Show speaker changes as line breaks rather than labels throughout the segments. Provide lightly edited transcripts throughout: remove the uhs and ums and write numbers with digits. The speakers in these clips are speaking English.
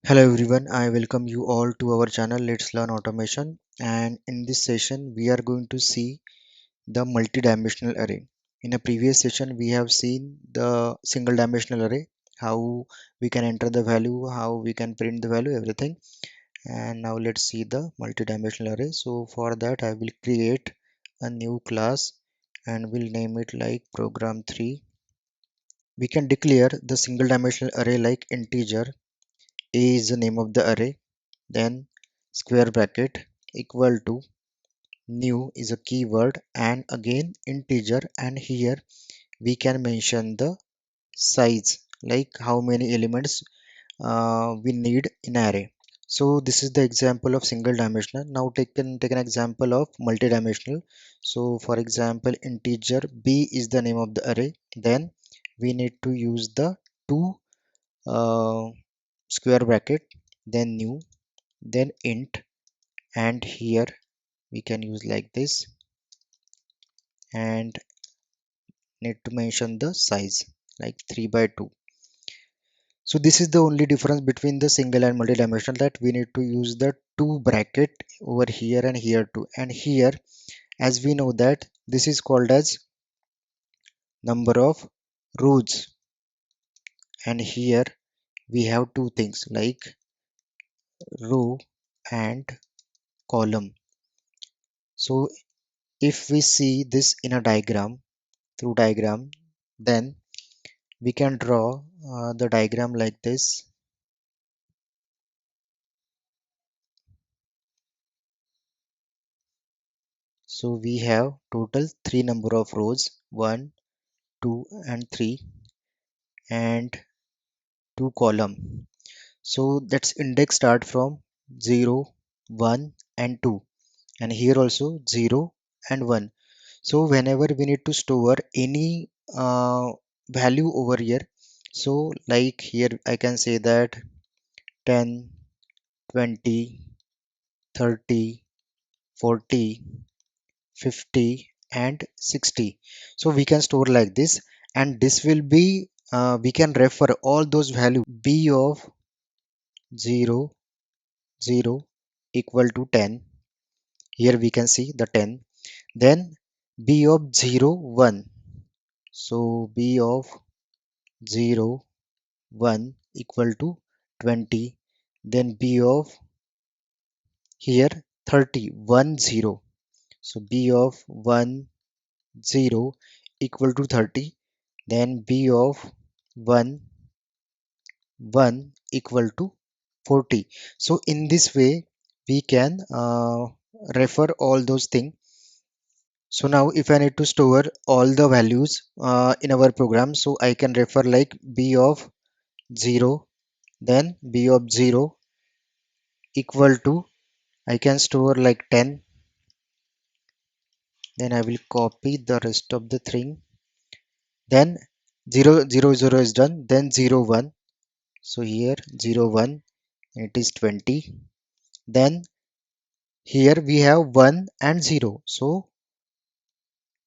Hello everyone, I welcome you all to our channel Let's Learn Automation, and in this session we are going to see the multi-dimensional array. In a previous session we have seen the single dimensional array, how we can enter the value, how we can print the value, everything. And now let's see the multi-dimensional array. So for that I will create a new class and will name it like program3. We can declare the single dimensional array like integer. A is the name of the array, then square bracket equal to new is a keyword and again integer, and here we can mention the size, like how many elements we need in array. So this is the example of single dimensional. Now take an example of multi-dimensional. So for example, integer b is the name of the array, then we need to use the two uh, square bracket, then new, then int, and here we can use like this, and need to mention the size like 3 by 2. So this is the only difference between the single and multi-dimensional, that we need to use the two bracket over here and here too. And here, as we know that this is called as number of rows, and here we have two things like row and column. So if we see this in a diagram, through diagram, then we can draw the diagram like this. So we have total three number of rows, 1, 2 and 3, and two column. So that's index start from 0, 1 and 2, and here also 0 and 1. So whenever we need to store any value over here, so like here I can say that 10, 20, 30, 40, 50 and 60. So we can store like this, and this will be we can refer all those value b of 0, 0 equal to 10. Here we can see the 10, then b of 0, 1. So b of 0, 1 equal to 20, then b of here 30, 1, 0. So b of 1, 0 equal to 30, then b of 1, 1 equal to 40. So in this way we can refer all those things. So now if I need to store all the values in our program, so I can refer like b of 0, then b of 0 equal to, I can store like 10, then I will copy the rest of the thing, then 0 0 0 is done, then 0 1. So here 0 1, it is 20, then here we have 1 and 0, so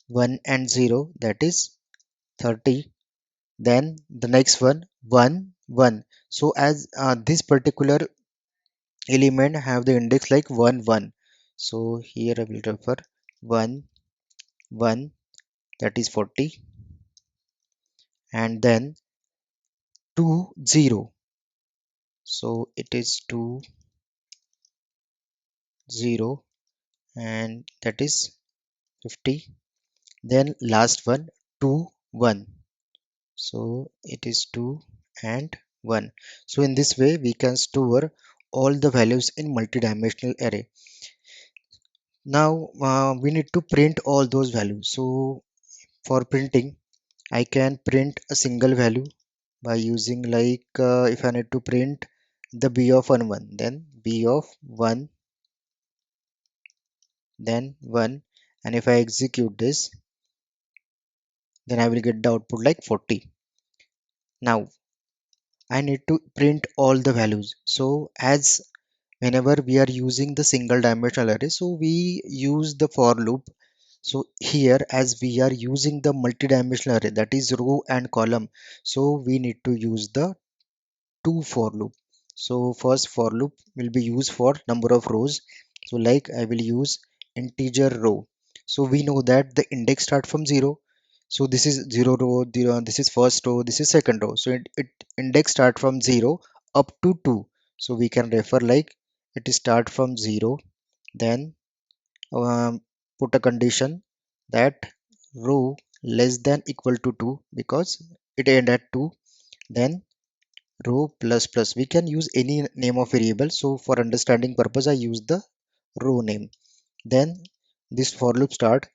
1 and 0, that is 30, then the next one 1 1. So as this particular element have the index like 1 1, so here I will refer 1 1, that is 40, and then 2 0, so it is 2 0, and that is 50, then last one 2 1, so it is 2 and 1. So in this way we can store all the values in multi-dimensional array. Now we need to print all those values. So for printing I can print a single value by using like if I need to print the b of 1 1, then b of 1, then 1, and if I execute this, then I will get the output like 40. Now I need to print all the values. So as whenever we are using the single dimensional array, so we use the for loop. So here as we are using the multi-dimensional array, that is row and column, so we need to use the two for loop. So first for loop will be used for number of rows. So like I will use integer row. So we know that the index start from 0. So this is 0 row, this is first row, this is second row. So it index start from 0 up to 2. So we can refer like it start from 0, then put a condition that row less than equal to 2 because it end at 2, then row plus plus. We can use any name of variable, so for understanding purpose I use the row name. Then this for loop start,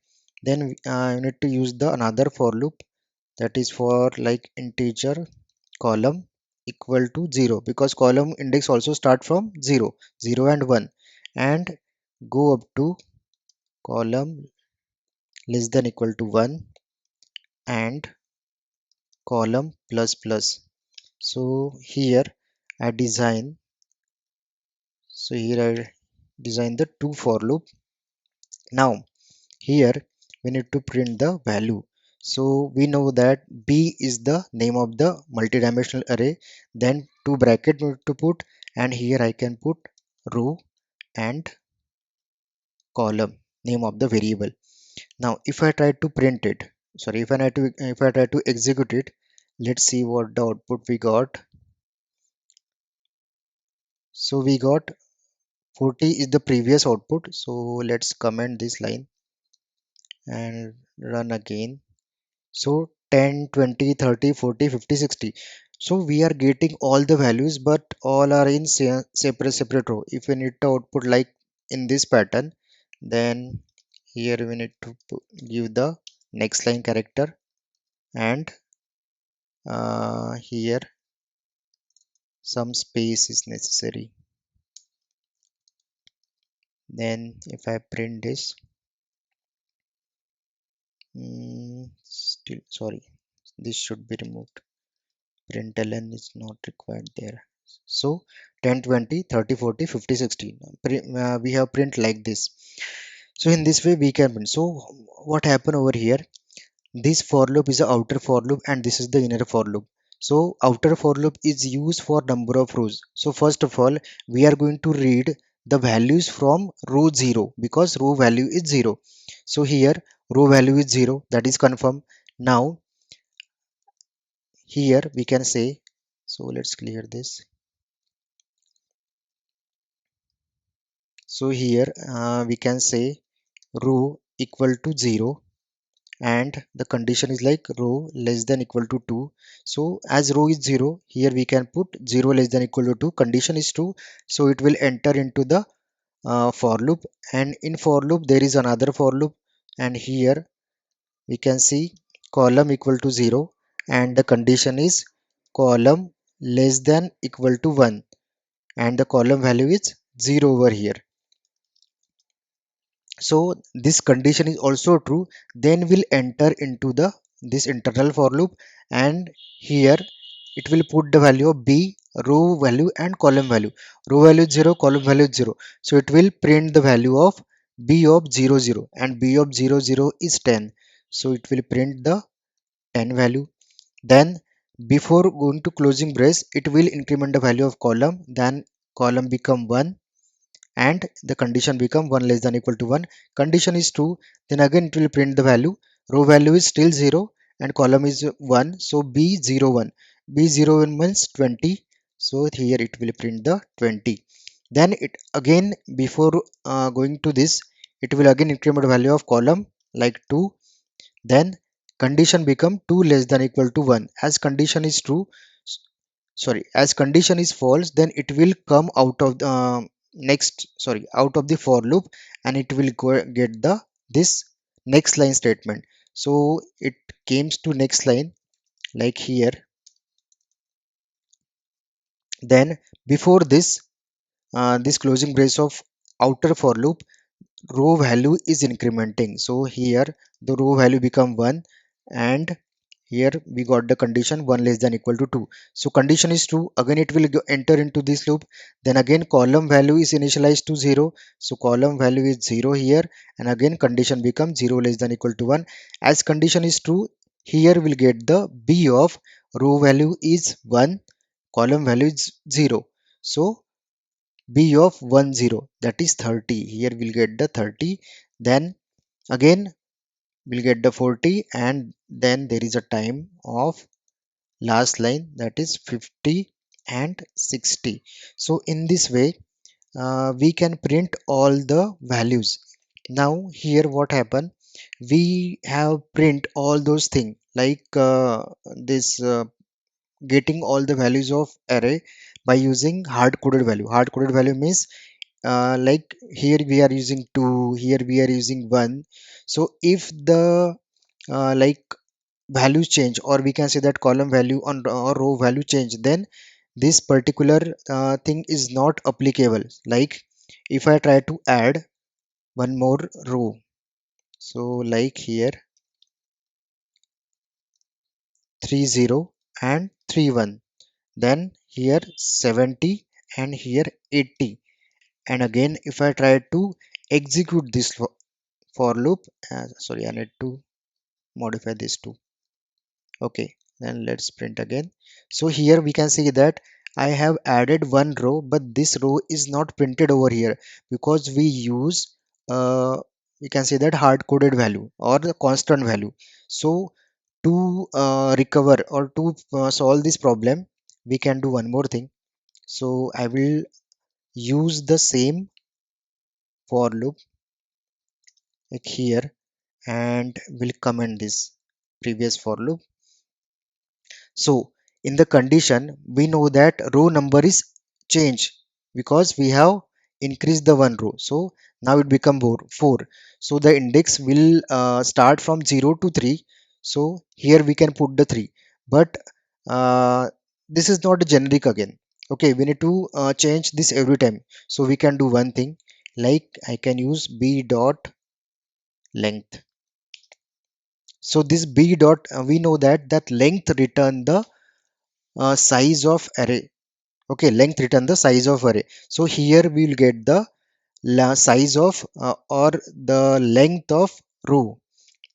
then you need to use the another for loop, that is for like integer column equal to 0 because column index also start from 0, 0 and 1, and go up to column less than equal to 1 and column plus plus. So here I design, so here I design the two for loop. Now here we need to print the value. So we know that B is the name of the multidimensional array, then two bracket we need to put, and here I can put row and column name of the variable. Now if I try to print it, sorry, if I try to execute it, let's see what the output we got. So we got 40 is the previous output. So let's comment this line and run again. So 10, 20, 30, 40, 50, 60. So we are getting all the values, but all are in separate row. If we need to output like in this pattern, then here we need to give the next line character, and here some space is necessary. Then if I print this, still sorry, this should be removed. Println is not required there. So 10, 20, 30, 40, 50, 60, we have print like this. So in this way we can print. So what happened over here, this for loop is the outer for loop and this is the inner for loop. So outer for loop is used for number of rows. So first of all we are going to read the values from row 0 because row value is 0. So here row value is 0, that is confirmed. Now here we can say, so let's clear this. So here we can say row equal to 0 and the condition is like row less than equal to 2. So as row is 0, here we can put 0 less than equal to 2, condition is true, so it will enter into the for loop. And in for loop there is another for loop, and here we can see column equal to 0 and the condition is column less than equal to 1 and the column value is 0 over here. So this condition is also true, then we'll enter into the this internal for loop, and here it will put the value of b, row value and column value. Row value is 0, column value is 0, so it will print the value of b of 0 0 and b of 0 0 is 10, so it will print the 10 value. Then before going to closing brace it will increment the value of column, then column become 1 and the condition become 1 less than equal to 1. Condition is true, then again it will print the value. Row value is still 0 and column is 1, so b01, b01 means 20, so here it will print the 20. Then it again before going to this, it will again increment value of column like 2, then condition become 2 less than equal to 1. As condition is true, sorry, as condition is false, then it will come out of the next, sorry, out of the for loop, and it will go get the this next line statement. So it comes to next line like here. Then before this this closing brace of outer for loop, row value is incrementing, so here the row value become 1, and here we got the condition 1 less than equal to 2. So condition is true, again it will enter into this loop, then again column value is initialized to 0, so column value is 0 here, and again condition becomes 0 less than equal to 1. As condition is true, here we'll get the b of row value is 1, column value is 0, So b of 10, that is 30. Here we'll get the 30, then again we'll get the 40, and then there is a time of last line, that is 50 and 60. So in this way we can print all the values. Now here what happened, we have print all those things like this getting all the values of array by using hard coded value. Hard coded value means like here we are using 2, here we are using 1. So if the like values change, or we can say that column value or row value change, then this particular thing is not applicable. Like if I try to add one more row, so like here 30 and 31, then here 70 and here 80, and again if I try to execute this for loop, sorry, I need to modify this too. Okay, then let's print again. So here we can see that I have added one row, but this row is not printed over here because we use we can say that hard coded value or the constant value. So to recover or to solve this problem, we can do one more thing. So I will use the same for loop like here, and will comment this previous for loop. So in the condition, we know that row number is changed because we have increased the one row. So now it become 4. So the index will start from 0 to 3. So here we can put the 3. But uh, this is not generic again. Okay, we need to change this every time. So we can do one thing, like I can use b dot length. So this b dot, we know that length return the size of array. Okay, length return the size of array. So here we will get the size of or the length of row.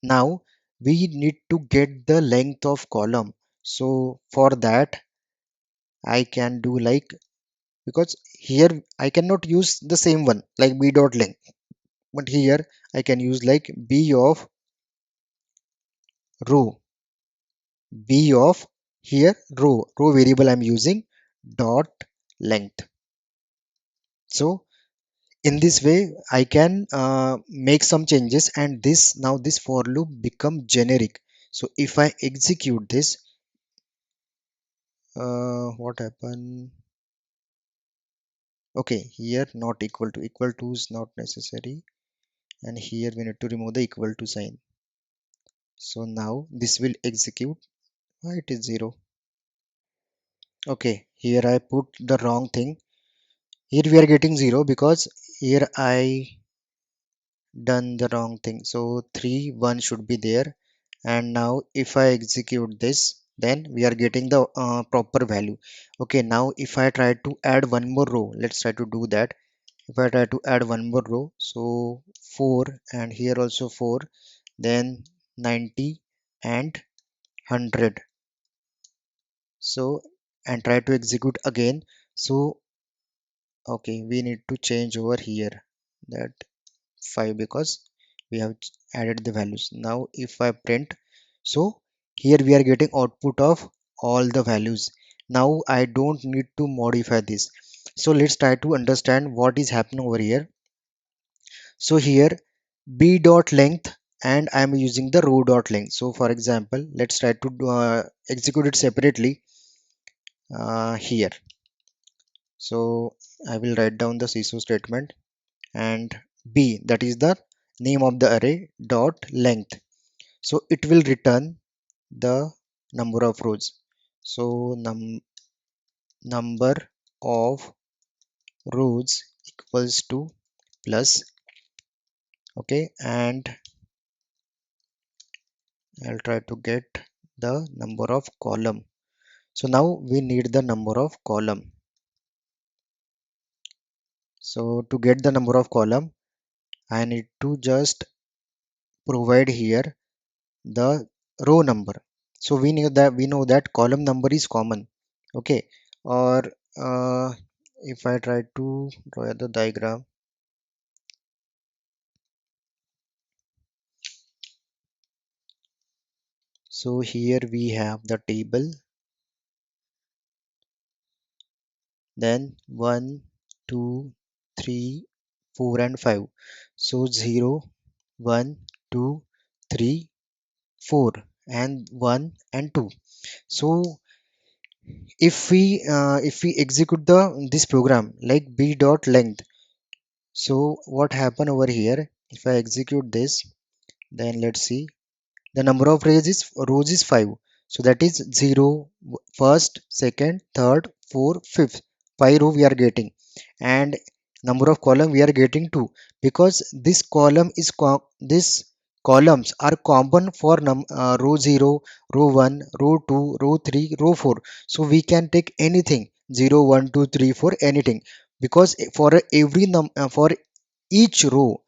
Now we need to get the length of column. So for that I can do like, because here I cannot use the same one like b dot length, but here I can use like b of row, b of here row variable I'm using dot length. So in this way I can make some changes, and this now this for loop become generic. So if I execute this, what happened, okay, here not equal to is not necessary, and here we need to remove the equal to sign. So now this will execute. Why it is 0? Okay, here I put the wrong thing. Here we are getting 0 because here I done the wrong thing. So 3 1 should be there, and now if I execute this, then we are getting the proper value. Okay, now if I try to add one more row, let's try to do that. If I try to add one more row, so 4, and here also 4, then 90 and 100. So and try to execute again. So okay, we need to change over here that 5 because we have added the values. Now if I print, so here we are getting output of all the values. Now I don't need to modify this. So let's try to understand what is happening over here. So here b dot length, and I am using the row dot length. So for example, let's try to execute it separately here. So I will write down the CSO statement, and b, that is the name of the array, dot length. So it will return the number of rows. So number of rows equals to plus. Okay, and I'll try to get the number of column. So now we need the number of column. So to get the number of column, I need to just provide here the row number. So we know that column number is common. Okay, or if I try to draw the diagram, so here we have the table, then 1, 2, 3, 4 and 5. So 0, 1, 2, 3, 4 and 1 and 2. So if we execute the this program like b dot length, so what happen over here, if I execute this, then let's see, the number of rows is 5, so that is 0, first, second, third, fourth, fifth, 5 row we are getting, and number of column we are getting 2, because this column is this columns are common for row 0, row 1, row 2, row 3, row 4. So we can take anything, 0, 1, 2, 3, 4, anything, because for every for each row,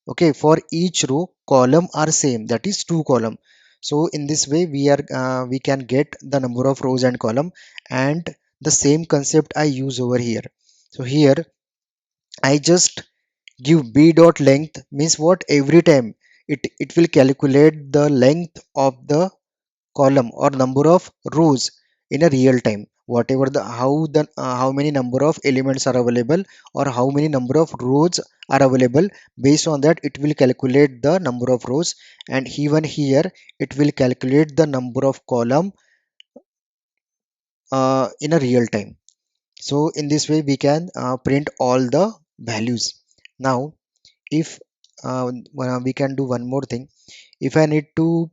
okay, for each row column are same, that is 2 column. So in this way we can get the number of rows and column, and the same concept I use over here. So here I just give b dot length, means what, every time it will calculate the length of the column or number of rows in a real time, whatever how many number of elements are available or how many number of rows are available. Based on that it will calculate the number of rows, and even here it will calculate the number of column in a real time. So in this way we can print all the values. Now if we can do one more thing, if I need to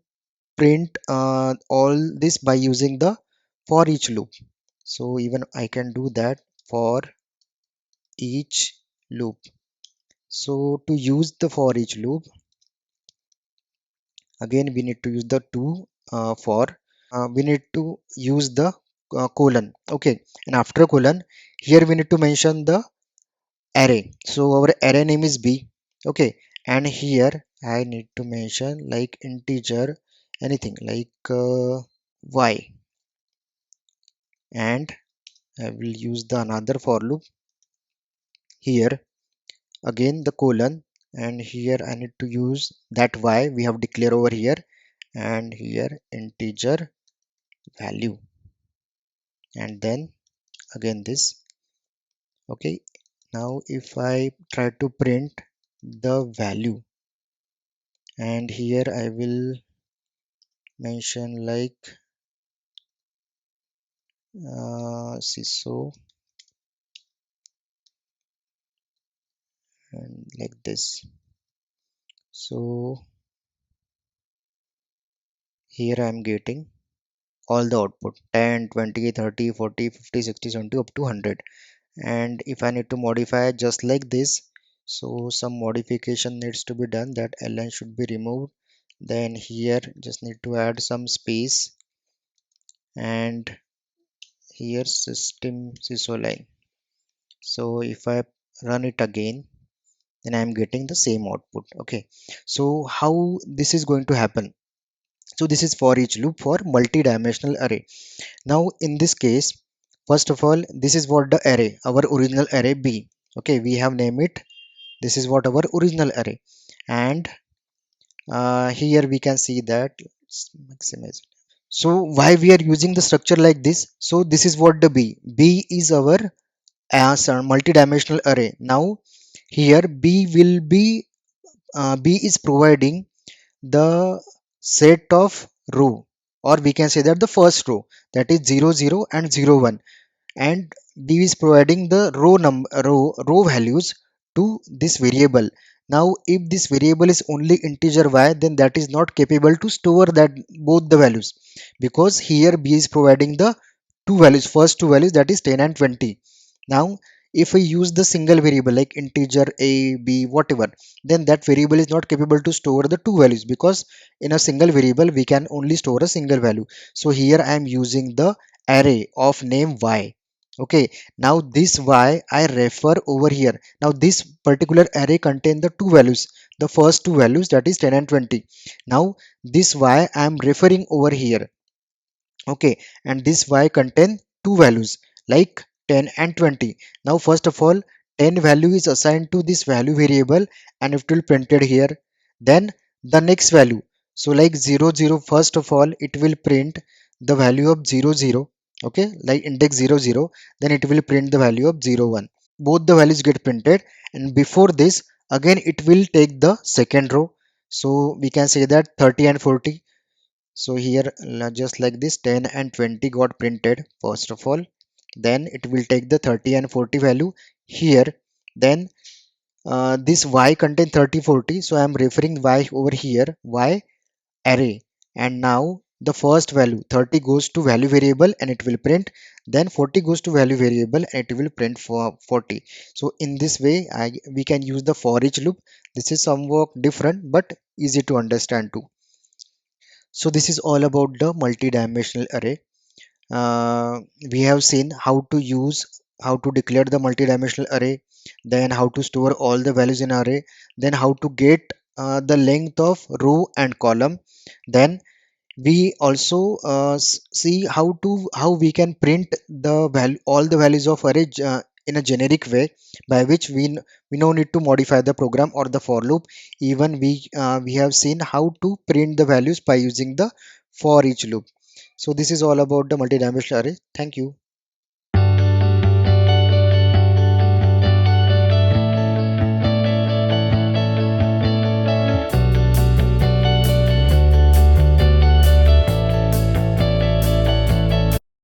print all this by using the for each loop, so even I can do that for each loop. So to use the for each loop, again we need to use the two for we need to use the colon, okay, and after colon here we need to mention the array. So our array name is b, okay, and here I need to mention like integer, anything like y, and I will use the another for loop here, again the colon, and here I need to use that y we have declared over here, and here integer value, and then again this, okay. Now if I try to print the value, and here I will mention like so, and like this. So here I am getting all the output 10, 20, 30, 40, 50, 60, 70 up to 100. And if I need to modify just like this, so some modification needs to be done, that ln should be removed, then here just need to add some space, and here system sysO line. So if I run it again, then I am getting the same output, okay. So how this is going to happen, so this is for each loop for multi-dimensional array. Now in this case, first of all, this is what the array, our original array b, okay, we have named it, this is what our original array, and here we can see that, let's maximize it. So why we are using the structure like this, so this is what the b is our as a multi-dimensional array. Now here b is providing the set of row, or we can say that the first row, that is 0 0 and 0 1, and b is providing the row values to this variable. Now if this variable is only integer y, then that is not capable to store that both the values, because here b is providing the two values, first two values, that is 10 and 20. Now if we use the single variable like integer a b whatever, then that variable is not capable to store the two values, because in a single variable we can only store a single value. So here I am using the array of name y, okay. Now this y I refer over here. Now this particular array contain the two values, the first two values, that is 10 and 20. Now this y I am referring over here, okay, and this y contain two values like 10 and 20. Now first of all, 10 value is assigned to this value variable and it will printed here. Then the next value, so like 0 0, first of all it will print the value of 0 0, okay, like index 0 0. Then it will print the value of 0 1. Both the values get printed, and before this again it will take the second row. So we can say that 30 and 40. So here just like this, 10 and 20 got printed first of all. Then it will take the 30 and 40 value here. Then this y contain 30 40, so I am referring y over here, y array. And now the first value 30 goes to value variable and it will print, then 40 goes to value variable and it will print for 40. So in this way we can use the for each loop. This is somewhat different but easy to understand too. So this is all about the multi-dimensional array. uh, we have seen how to declare the multi-dimensional array, then how to store all the values in array, then how to get the length of row and column. Then we also see how we can print the value all the values of array in a generic way, by which we no need to modify the program or the for loop. Even we have seen how to print the values by using the for each loop. So this is all about the multi-dimensional array. Thank you.